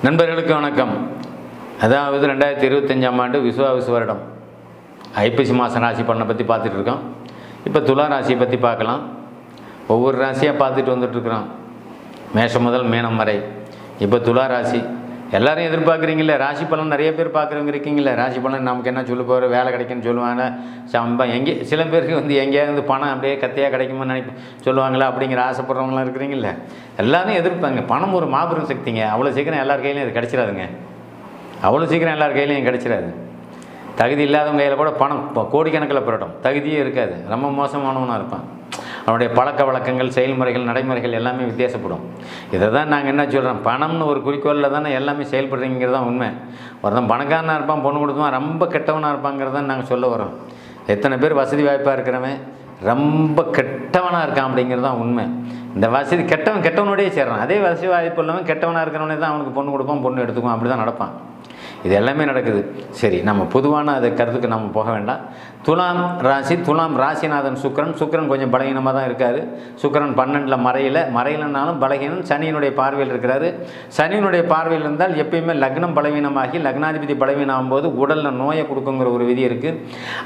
நண்பர்களுக்கு வணக்கம். அதாவது 2025ஆம் ஆண்டு விசுவாவசு வருடம் ஐப்பசி மாதம் ராசி பலனை பற்றி பார்த்துட்டு இருக்கோம். இப்போ துலா ராசியை பற்றி பார்க்கலாம். ஒவ்வொரு ராசியாக பார்த்துட்டு வந்துட்டுருக்குறோம், மேஷம் முதல் மீனம் வரை. இப்போ துலா ராசி எல்லோரும் எதிர்பார்க்குறீங்களே, ராசி பலன் நிறைய பேர் பார்க்குறவங்க இருக்கீங்களே. ராசி பலன் நமக்கு என்ன சொல்ல போகிற, வேலை கிடைக்குன்னு சொல்லுவாங்க, சம்பம் எங்கே, சில பேருக்கு எங்கேயாவது பணம் அப்படியே கத்தையாக கிடைக்குமோ சொல்லுவாங்களா அப்படிங்கிற ஆசைப்படுறவங்களாம் இருக்கிறீங்களே. எல்லோரும் எதிர்ப்பாங்க. பணம் ஒரு மாபெரும் சக்திங்க. அவ்வளோ சீக்கிரம் எல்லார் கையிலையும் அது கிடச்சிடாதுங்க. அவ்வளோ சீக்கிரம் எல்லார் கையிலையும் கிடச்சிடாது. தகுதி இல்லாதவங்க கையில் கூட பணம் கோடிக்கணக்கில் புரட்டும், தகுதியே இருக்காது. ரொம்ப மோசமானவனாக இருப்பான். அவனுடைய பழக்க வழக்கங்கள், செயல்முறைகள், நடைமுறைகள் எல்லாமே வித்தியாசப்படும். இதை தான் நாங்கள் என்ன சொல்கிறோம், பணம்னு ஒரு குறிக்கோளில் தானே எல்லாமே செயல்படுறீங்கிறது தான் உண்மை. ஒருத்தன் பணக்காரனாக இருப்பான், பொண்ணு கொடுத்துவான், ரொம்ப கெட்டவனாக இருப்பாங்கிறது தான் நாங்கள் சொல்ல வரோம். எத்தனை பேர் வசதி வாய்ப்பாக இருக்கிறவன் ரொம்ப கெட்டவனாக இருக்கான் அப்படிங்கிறது தான் உண்மை. இந்த வசதி கெட்டவனோடையே சேர்றான். அதே வசதி வாய்ப்பு இல்லாமல் கெட்டவனாக இருக்கிறவனே தான் அவனுக்கு பொண்ணு கொடுப்பான், பொண்ணு எடுத்துக்குவான். அப்படி தான் நடப்பான். இது எல்லாமே நடக்குது. சரி, நம்ம பொதுவான அது கருத்துக்கு நம்ம போக வேண்டாம். துலாம் ராசி, துலாம் ராசிநாதன் சுக்கிரன் கொஞ்சம் பலகீனமாக தான் இருக்கார். சுக்கிரன் 12ல் மறையிலனாலும் பலகீனம். சனியினுடைய பார்வையில் இருக்கிறாரு. சனியினுடைய பார்வையில் இருந்தால் எப்பயுமே லக்னம் பலவீனமாகி லக்னாதிபதி பலவீனமாகும் போது உடலில் நோயை கொடுக்குங்கிற ஒரு விதி இருக்குது.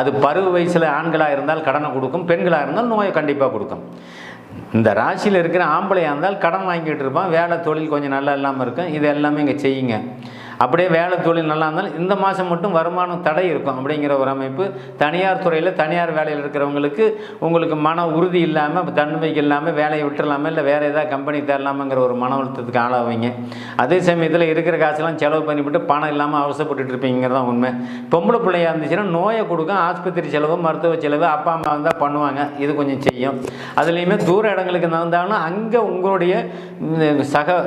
அது பருவ வயசில் ஆண்களாக இருந்தால் கடனை கொடுக்கும், பெண்களாக இருந்தால் நோயை கண்டிப்பாக கொடுக்கும். இந்த ராசியில் இருக்கிற ஆம்பளையாக இருந்தால் கடன் வாங்கிட்டு இருப்பான், வேலை தொழில் கொஞ்சம் நல்லா இல்லாமல் இருக்கும். இது எல்லாமே இங்கே செய்யுங்க. அப்படியே வேலை தொழில் நல்லா இருந்தாலும் இந்த மாதம் மட்டும் வருமானம் தடை இருக்கும் அப்படிங்கிற ஒரு அமைப்பு. தனியார் துறையில் தனியார் வேலையில் இருக்கிறவங்களுக்கு உங்களுக்கு மன உறுதி இல்லாமல், தன்மைக்கு இல்லாமல் வேலையை விட்டுடலாமல், இல்லை வேறு ஏதாவது கம்பெனி தரலாமங்கிற ஒரு மன அழுத்தத்துக்கு ஆளாவீங்க. அதே சமயத்தில் இருக்கிற காசெல்லாம் செலவு பண்ணிவிட்டு பணம் இல்லாமல் அவசரப்பட்டு இருப்பீங்கிறது தான் உண்மை. பொம்பளை பிள்ளையாக இருந்துச்சுன்னா நோயை கொடுக்கும், ஆஸ்பத்திரி செலவு, மருத்துவ செலவு அப்பா அம்மா வந்தால் பண்ணுவாங்க. இது கொஞ்சம் செய்யும். அதுலேயுமே தூர இடங்களுக்கு நடந்தாலும் அங்கே உங்களுடைய சக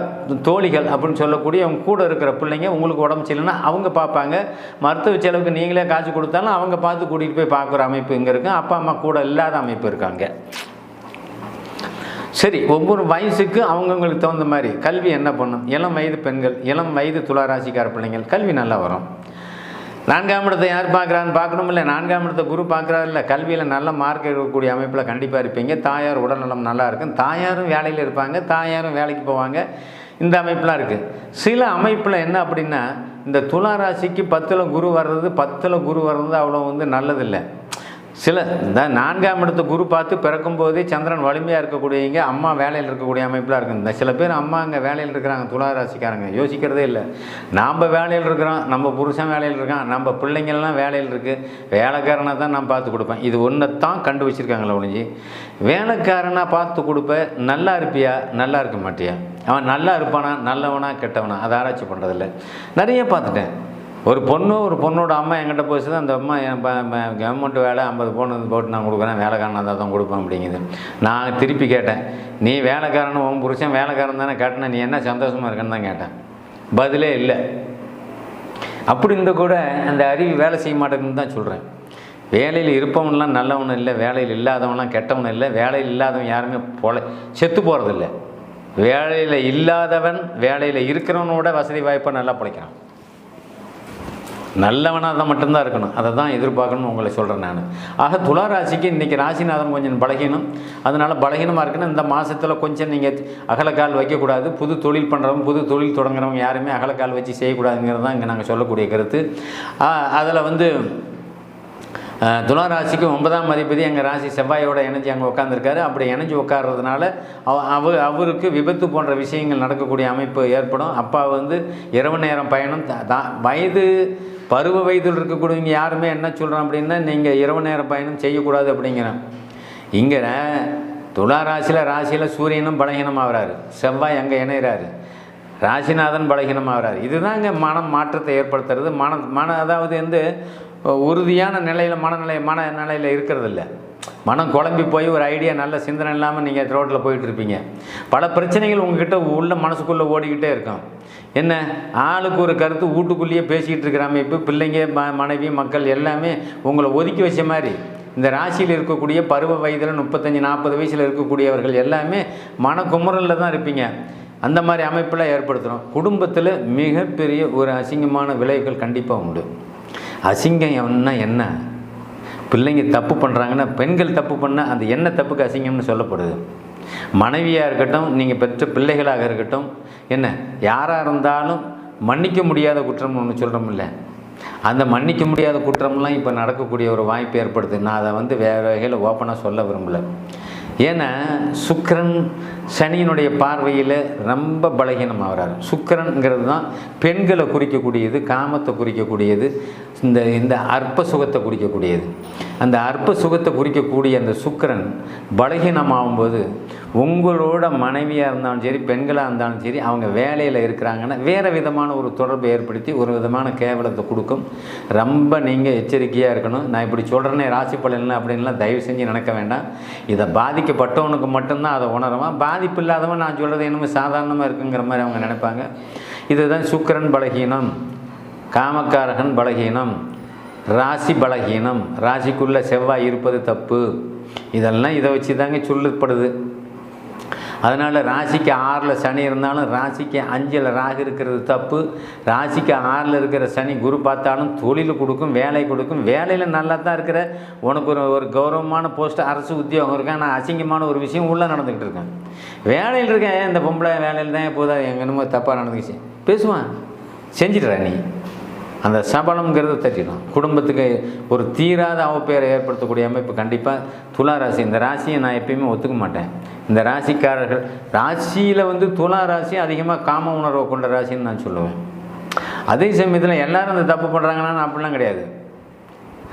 தோழிகள் அப்படின்னு சொல்லக்கூடிய அவங்க கூட இருக்கிற பிள்ளைங்க உங்களுக்கு உடம்பு சரியில்லைன்னா அவங்க பார்ப்பாங்க. மருத்துவ செலவுக்கு நீங்களே காசு கொடுத்தாலும் அவங்க பார்த்து கூட்டிகிட்டு போய் பார்க்குற அமைப்பு இங்கே இருக்குது. அப்பா அம்மா கூட இல்லாத அமைப்பு இருக்காங்க. சரி, ஒவ்வொரு வயசுக்கு அவங்கவுங்களுக்கு தகுந்த மாதிரி கல்வி என்ன பண்ணும். இளம் வயது பெண்கள், இளம் வயது துளாராசிக்கார பிள்ளைங்கள் கல்வி நல்லா வரும். 4ஆம் இடத்தை யார் பார்க்குறான்னு பார்க்கணும் இல்லை, 4ஆம் இடத்தை குரு பார்க்குறாரு இல்லை. கல்வியில் நல்ல மார்க் எடுக்கக்கூடிய அமைப்பில் கண்டிப்பாக இருப்பீங்க. தாயார் உடல்நலம் நல்லா இருக்கும். தாயாரும் வேலையில் இருப்பாங்க, தாயாரும் வேலைக்கு போவாங்க. இந்த அமைப்பெலாம் இருக்குது. சில அமைப்பில் என்ன அப்படின்னா, இந்த துலா ராசிக்கு 10ல் குரு வர்றது அவ்வளோ நல்லதில்லை. சில இந்த 4ஆம் இடத்து குரு பார்த்து பிறக்கும் போதே சந்திரன் வலிமையாக இருக்கக்கூடியவங்க அம்மா வேலையில் இருக்கக்கூடிய அமைப்பெலாம் இருக்குது. இந்த சில பேர் அம்மா அங்கே வேலையில் இருக்கிறாங்க, துலா ராசிக்காரங்க யோசிக்கிறதே இல்லை. நாம் வேலையில் இருக்கிறோம், நம்ம புருஷன் வேலையில் இருக்கான், நம்ம பிள்ளைங்கள்லாம் வேலையில் இருக்குது, வேலைக்காரனாக தான் நான் பார்த்து கொடுப்பேன். இது ஒன்றை தான் கண்டு வச்சுருக்காங்களே ஒழிஞ்சு வேலைக்காரனாக பார்த்து கொடுப்பேன். நல்லா இருப்பியா, நல்லா இருக்க மாட்டியா, அவன் நல்லா இருப்பானா, நல்லவனா கெட்டவனா, அதை ஆராய்ச்சி பண்ணுறதில்ல. நிறைய பார்த்துட்டேன். ஒரு பொண்ணோட அம்மா என்கிட்ட போச்சு தான், அந்த அம்மா கவர்மெண்ட் வேலை 50 பவுன் போட்டு நான் கொடுக்குறேன், வேலைக்காரனாக தான் கொடுப்பேன் அப்படிங்குது. நான் திருப்பி கேட்டேன், நீ வேலைக்காரன், உன் புருஷன் வேலைக்காரன் தானே கேட்டேன், நீ என்ன சந்தோஷமாக இருக்கேன்னு தான் கேட்டேன். பதிலே இல்லை. அப்படி இருந்த கூட அந்த அறிவு வேலை செய்ய மாட்டேங்குன்னு தான் சொல்கிறேன். வேலையில் இருப்பவன்லாம் நல்லவனும் இல்லை, வேலையில் இல்லாதவன்லாம் கெட்டவனும் இல்லை. வேலையில் இல்லாதவன் யாருமே செத்து போகிறதில்லை. வேலையில் இல்லாதவன் வேலையில் இருக்கிறவனோட வசதி வாய்ப்பை நல்லா பிழைக்கிறான். நல்லவனாக தான் மட்டும்தான் இருக்கணும். அதை தான் எதிர்பார்க்கணும்னு உங்களை சொல்கிறேன் நான். ஆக துலா ராசிக்கு இன்றைக்கி ராசிநாதன் கொஞ்சம் பலகீனம். அதனால் பலகீனமாக இருக்குன்னு இந்த மாதத்தில் கொஞ்சம் நீங்கள் அகலக்கால் வைக்கக்கூடாது. புது தொழில் பண்ணுறவங்க, புது தொழில் தொடங்குறவங்க யாருமே அகலக்கால் வச்சு செய்யக்கூடாதுங்கிறது தான் இங்கே நாங்கள் சொல்லக்கூடிய கருத்து. அதில் துலா ராசிக்கு 9ஆம் அதிபதி எங்கள் ராசி செவ்வாயோட இணைஞ்சு அங்கே உட்காந்துருக்காரு. அப்படி இணைஞ்சு உட்கார்றதுனால அவருக்கு விபத்து போன்ற விஷயங்கள் நடக்கக்கூடிய அமைப்பு ஏற்படும். அப்பா இரவு நேரம் பயணம் பருவ வயதில் இருக்கக்கூடியவங்க யாருமே என்ன சொல்கிறோம் அப்படின்னா, நீங்கள் இரவு நேரம் பயணம் செய்யக்கூடாது அப்படிங்கிறேன். இங்கே துலா ராசியில் சூரியனும் பலகீனமாகறாரு, செவ்வாய் அங்கே இணைகிறாரு, ராசிநாதன் பலகீனமாகறாரு. இதுதான் இங்கே மனம் மாற்றத்தை ஏற்படுத்துறது. அதாவது உறுதியான நிலையில் மனநிலையில் இருக்கிறதில்ல. மனம் குழம்பி போய் ஒரு ஐடியா, நல்ல சிந்தனை இல்லாமல் நீங்கள் ரோட்டில் போயிட்டுருப்பீங்க. பல பிரச்சனைகள் உங்கள்கிட்ட உள்ள மனசுக்குள்ளே ஓடிக்கிட்டே இருக்கும். என்ன, ஆளுக்கு ஒரு கருத்து வீட்டுக்குள்ளேயே பேசிக்கிட்டு இருக்கிற அமைப்பு. பிள்ளைங்க, மனைவி, மக்கள் எல்லாமே உங்களை ஒதுக்கி வச்ச மாதிரி. இந்த ராசியில் இருக்கக்கூடிய பருவ வயதில் 35-40 வயசில் இருக்கக்கூடியவர்கள் எல்லாமே மனக்குமுறலில் தான் இருப்பீங்க. அந்த மாதிரி அமைப்பெல்லாம் ஏற்படுத்துகிறோம். குடும்பத்தில் மிகப்பெரிய ஒரு அசிங்கமான விளைவுகள் கண்டிப்பாக உண்டு. அசிங்கம் என்ன, பிள்ளைங்க தப்பு பண்ணுறாங்கன்னா, பெண்கள் தப்பு பண்ணால் அந்த என்ன தப்புக்கு அசிங்கம்னு சொல்லப்படுது. மனைவியாக இருக்கட்டும், நீங்கள் பெற்ற பிள்ளைகளாக இருக்கட்டும், என்ன யாராக இருந்தாலும் மன்னிக்க முடியாத குற்றம் ஒன்று சொல்கிறோம்ல, அந்த மன்னிக்க முடியாத குற்றம்லாம் இப்போ நடக்கக்கூடிய ஒரு வாய்ப்பு ஏற்படுது. நான் அதை வேறு வகையில் ஓப்பனாக சொல்ல விரும்பலை. ஏன்னா சுக்கிரன் சனியினுடைய பார்வையில் ரொம்ப பலகீனமாகிறார். சுக்கிரன்கிறது தான் பெண்களை குறிக்கக்கூடியது, காமத்தை குறிக்கக்கூடியது, இந்த அற்ப சுகத்தை குறிக்கக்கூடியது. அந்த அற்ப சுகத்தை குறிக்கக்கூடிய அந்த சுக்கிரன் பலகீனமாகும்போது உங்களோட மனைவியாக இருந்தாலும் சரி, பெண்களாக இருந்தாலும் சரி, அவங்க வேலையில் இருக்கிறாங்கன்னா வேறு விதமான ஒரு தொடர்பை ஏற்படுத்தி ஒரு விதமான கேவலத்தை கொடுக்கும். ரொம்ப நீங்கள் எச்சரிக்கையாக இருக்கணும். நான் இப்படி சொல்கிறேன்னே ராசி பலன் அப்படின்லாம் தயவு செஞ்சு நினைக்க வேண்டாம். இதை பாதிக்கப்பட்டவனுக்கு மட்டும்தான் அதை உணருவான். பாதிப்பு இல்லாதவன் நான் சொல்கிறது என்னமோ சாதாரணமாக இருக்குங்கிற மாதிரி அவங்க நினைப்பாங்க. இதுதான் சுக்கிரன் பலகீனம், காமக்காரகன் பலகீனம், ராசி பலகீனம், ராசிக்குள்ளே செவ்வாய் இருப்பது தப்பு. இதெல்லாம் இதை வச்சு தாங்க சொல்லப்படுது. அதனால் ராசிக்கு 6ல் சனி இருந்தாலும் ராசிக்கு 5ல் ராகு இருக்கிறது தப்பு. ராசிக்கு 6ல் இருக்கிற சனி குரு பார்த்தாலும் தொழில் கொடுக்கும், வேலை கொடுக்கும். வேலையில் நல்லா தான் இருக்கிற உனக்கு ஒரு கௌரவமான போஸ்ட், அரசு உத்தியோகம் இருக்கேன், நான் அசிங்கமான ஒரு விஷயம் உள்ளே நடந்துக்கிட்டு இருக்கேன். வேலையில் இருக்கேன், இந்த பொம்பளை வேலையில் தான் எப்போதான் எங்கேனுமோ தப்பாக நடந்துக்கிச்சு பேசுவான், செஞ்சிடுற நீ. அந்த சபலம்ங்கிறது தட்டிடும். குடும்பத்துக்கு ஒரு தீராத அவப்பெயரை ஏற்படுத்தக்கூடிய அமைப்பு கண்டிப்பாக துலா ராசி. இந்த ராசியை நான் எப்பயுமே ஒத்துக்க மாட்டேன். இந்த ராசிக்காரர்கள் ராசியில் துலா ராசி அதிகமாக காம உணர்வை கொண்ட ராசின்னு நான் சொல்லுவேன். அதே சமயத்தில் எல்லோரும் அந்த தப்பு பண்ணுறாங்கன்னா அப்படிலாம் கிடையாது.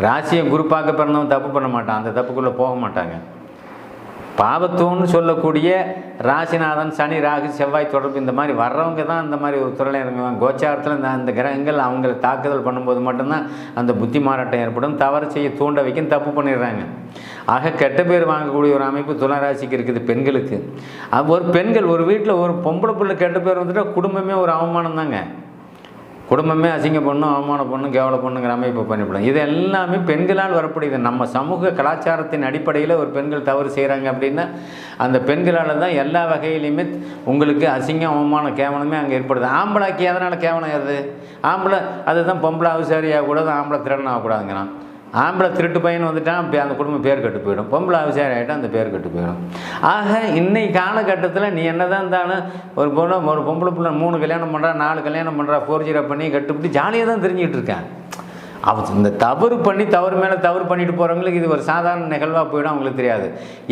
ராசியை குரு பார்க்க பிறந்தவன் தப்பு பண்ண மாட்டான், அந்த தப்புக்குள்ளே போக மாட்டாங்க. பாவத்துவம்னு சொல்லக்கூடிய ராசிநாதன் சனி ராகு செவ்வாய் தொடர்பு இந்த மாதிரி வர்றவங்க தான் இந்த மாதிரி ஒரு துறையில் இறங்குவாங்க. கோச்சாரத்தில் அந்த கிரகங்கள் அவங்களை தாக்குதல் பண்ணும்போது மட்டும்தான் அந்த புத்தி மாறாட்டம் ஏற்படும், தவறு செய்ய தூண்ட வைக்கும், தப்பு பண்ணிடுறாங்க. ஆக கெட்ட பேர் வாங்கக்கூடிய ஒரு அமைப்பு துளாராசிக்கு இருக்குது பெண்களுக்கு. ஒரு பெண்கள் ஒரு வீட்டில் ஒரு பொம்பளை பிள்ளை கெட்ட பேர் வந்துட்டால் குடும்பமே ஒரு அவமானம் தாங்க. குடும்பமே அசிங்க பண்ணும், அவமானம் பண்ணும், கேவல பண்ணுங்கிற அமைப்பு பண்ணிவிடும். இது எல்லாமே பெண்களால் வரக்கூடியது. நம்ம சமூக கலாச்சாரத்தின் அடிப்படையில் ஒரு பெண்கள் தவறு செய்கிறாங்க அப்படின்னா அந்த பெண்களால் தான் எல்லா வகையிலையுமே உங்களுக்கு அசிங்கம், அவமானம், கேவலமே அங்கே ஏற்படுது. ஆம்பளைக்கு எதனால் கேவலம் ஏறுது? ஆம்பளை அதுதான் பொம்பளை அவசாரி ஆகக்கூடாது, ஆம்பளை திறன் ஆகக்கூடாதுங்கிறான். ஆம்பளை திருட்டு பையன் வந்துட்டான், அந்த குடும்பம் பேர் கெட்டு போயிடும். பொம்பளை அவசாரி ஆகிட்டால் அந்த பேர் கெட்டு போயிடும். ஆக இன்னைக்கு காலகட்டத்தில் நீ என்ன தான் இருந்தாலும் ஒரு பொம்பளை பிள்ளை 3 கல்யாணம் பண்ணுறா, 4 கல்யாணம் பண்ணுறா, ஃபோர்ஜிரா பண்ணி கட்டுப்பட்டு ஜாலியாக தான் தெரிஞ்சுக்கிட்டு இருக்கேன். இந்த தவறு பண்ணி தவறு மேலே தவறு பண்ணிட்டு போகிறவங்களுக்கு இது ஒரு சாதாரண நிகழ்வாக போயிடும், அவங்களுக்கு தெரியாது.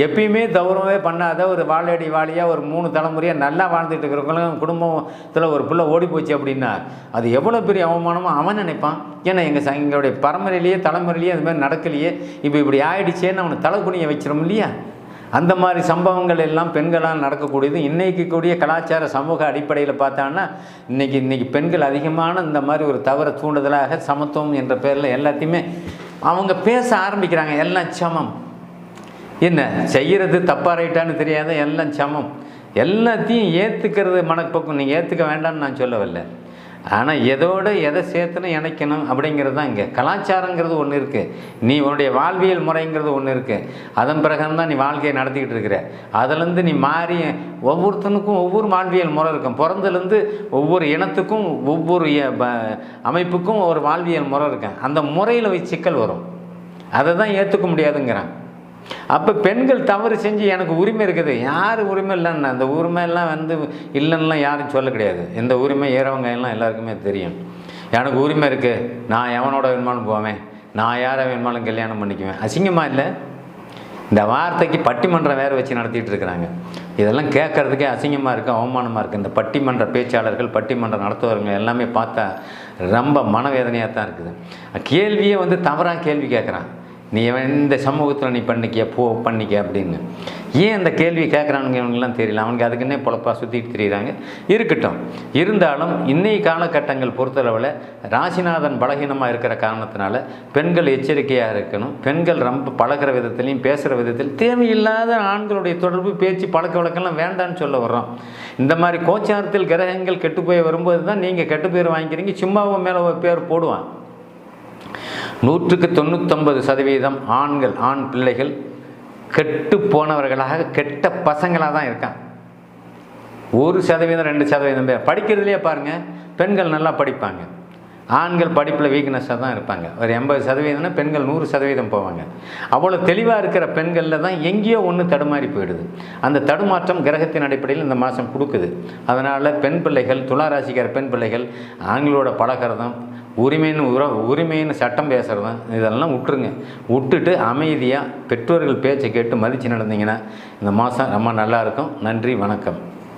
எப்பயுமே தவறவே பண்ணாத ஒரு வாழையடி வாழியாக ஒரு 3 தலைமுறையாக நல்லா வாழ்ந்துட்டு இருக்கிறவங்களும் குடும்பத்தில் ஒரு பிள்ளை ஓடி போச்சு அப்படின்னா அது எவ்வளோ பெரிய அவமானமோ அவன் நினைப்பான். ஏன்னா எங்களுடைய பரம்பரையிலேயே தலைமுறையிலேயே அது மாதிரி நடக்கலையே, இப்போ இப்படி ஆயிடுச்சேன்னு அவனை தலைக்குனியை வச்சிடும் இல்லையா? அந்த மாதிரி சம்பவங்கள் எல்லாம் பெண்களால் நடக்கக்கூடியது. இன்றைக்கி கூடிய கலாச்சார சமூக அடிப்படையில் பார்த்தான்னா இன்றைக்கி பெண்கள் அதிகமான இந்த மாதிரி ஒரு தவறை தூண்டுதலாக சமத்துவம் என்ற பேரில் எல்லாத்தையுமே அவங்க பேச ஆரம்பிக்கிறாங்க. எல்லாம் சமம், என்ன செய்கிறது தப்பாக ரைட்டான்னு தெரியாத, எல்லாம் சமம், எல்லாத்தையும் ஏற்றுக்கிறது மனப்போக்கம். நீங்கள் ஏற்றுக்க வேண்டாம்னு நான் சொல்லவில்லை. ஆனால் எதை சேர்த்துன்னு இணைக்கணும் அப்படிங்கிறது தான் இங்கே. கலாச்சாரங்கிறது ஒன்று இருக்குது, நீ உன்னுடைய வாழ்வியல் முறைங்கிறது ஒன்று இருக்குது. அதன் பிரகாரம் தான் நீ வாழ்க்கையை நடத்திக்கிட்டு இருக்கிற. அதிலேருந்து நீ மாறி ஒவ்வொருத்தனுக்கும் ஒவ்வொரு வாழ்வியல் முறை இருக்கும். பிறந்ததுலேருந்து ஒவ்வொரு இனத்துக்கும் ஒவ்வொரு அமைப்புக்கும் ஒரு வாழ்வியல் முறை இருக்கும். அந்த முறையில் சிக்கல் வரும், அதை தான் ஏற்றுக்க முடியாதுங்கிறான். அப்போ பெண்கள் தவறு செஞ்சு எனக்கு உரிமை இருக்குது, யார் உரிமை இல்லைன்னா அந்த உரிமையெல்லாம் இல்லைன்னா யாரும் சொல்ல கிடையாது. இந்த உரிமை ஏறவங்க எல்லாம் எல்லாருக்குமே தெரியும். எனக்கு உரிமை இருக்குது, நான் எவனோட வேணுமாலும் போவேன், நான் யாரை வேணுமாலும் கல்யாணம் பண்ணிக்குவேன். அசிங்கமாக இல்லை? இந்த வார்த்தைக்கு பட்டிமன்றம் வேறு வச்சு நடத்திட்டு இருக்கிறாங்க. இதெல்லாம் கேட்குறதுக்கே அசிங்கமாக இருக்குது, அவமானமாக இருக்குது. இந்த பட்டிமன்ற பேச்சாளர்கள், பட்டிமன்றம் நடத்துவவங்க எல்லாமே பார்த்தா ரொம்ப மனவேதனையாக தான் இருக்குது. கேள்வியே தவறாக கேள்வி கேட்குறான். நீ இந்த சமூகத்தில் நீ பண்ணிக்க அப்படின்னு. ஏன் அந்த கேள்வி கேட்குறானுங்க இவங்கெல்லாம் தெரியல. அவனுக்கு அதுக்குன்னே பொழப்பாக சுற்றிட்டு தெரியுறாங்க. இருக்கட்டும், இருந்தாலும் இன்றைய காலகட்டங்கள் பொறுத்தளவில் ராசிநாதன் பலகீனமாக இருக்கிற காரணத்தினால பெண்கள் எச்சரிக்கையாக இருக்கணும். பெண்கள் ரொம்ப பழகிற விதத்துலையும் பேசுகிற விதத்தில் தேவையில்லாத ஆண்களுடைய தொடர்பு, பேச்சு, பழக்க வழக்கம்லாம் வேண்டான்னு சொல்ல வர்றோம். இந்த மாதிரி கோச்சாரத்தில் கிரகங்கள் கெட்டு போய் வரும்போது தான் நீங்கள் கெட்டு பேர் வாங்கிக்கிறீங்க. சும்மாவும் மேலே ஒரு பேர் போடுவான். 100% ஆண்கள், ஆண் பிள்ளைகள் கெட்டு போனவர்களாக, கெட்ட பசங்களாக தான் இருக்கான். 1% 2% பேர் படிக்கிறதுலேயே பாருங்கள், பெண்கள் நல்லா படிப்பாங்க. ஆண்கள் படிப்பில் வீக்னஸாக தான் இருப்பாங்க. ஒரு 80%னா பெண்கள் 100% போவாங்க. அவ்வளோ தெளிவாக இருக்கிற பெண்களில் தான் எங்கேயோ ஒன்று தடுமாறி போயிடுது. அந்த தடுமாற்றம் கிரகத்தின் அடிப்படையில் இந்த மாதம் கொடுக்குது. அதனால் பெண் பிள்ளைகள், துளாராசிக்கார பெண் பிள்ளைகள் ஆண்களோட பழகிறதும், உரிமைன்னு சட்டம் பேசுகிறதும் இதெல்லாம் விட்டுருங்க. விட்டுட்டு அமைதியாக பெற்றோர்கள் பேச்சை கேட்டு மதித்து நடந்தீங்கன்னா இந்த மாதம் ரொம்ப நல்லாயிருக்கும். நன்றி, வணக்கம்.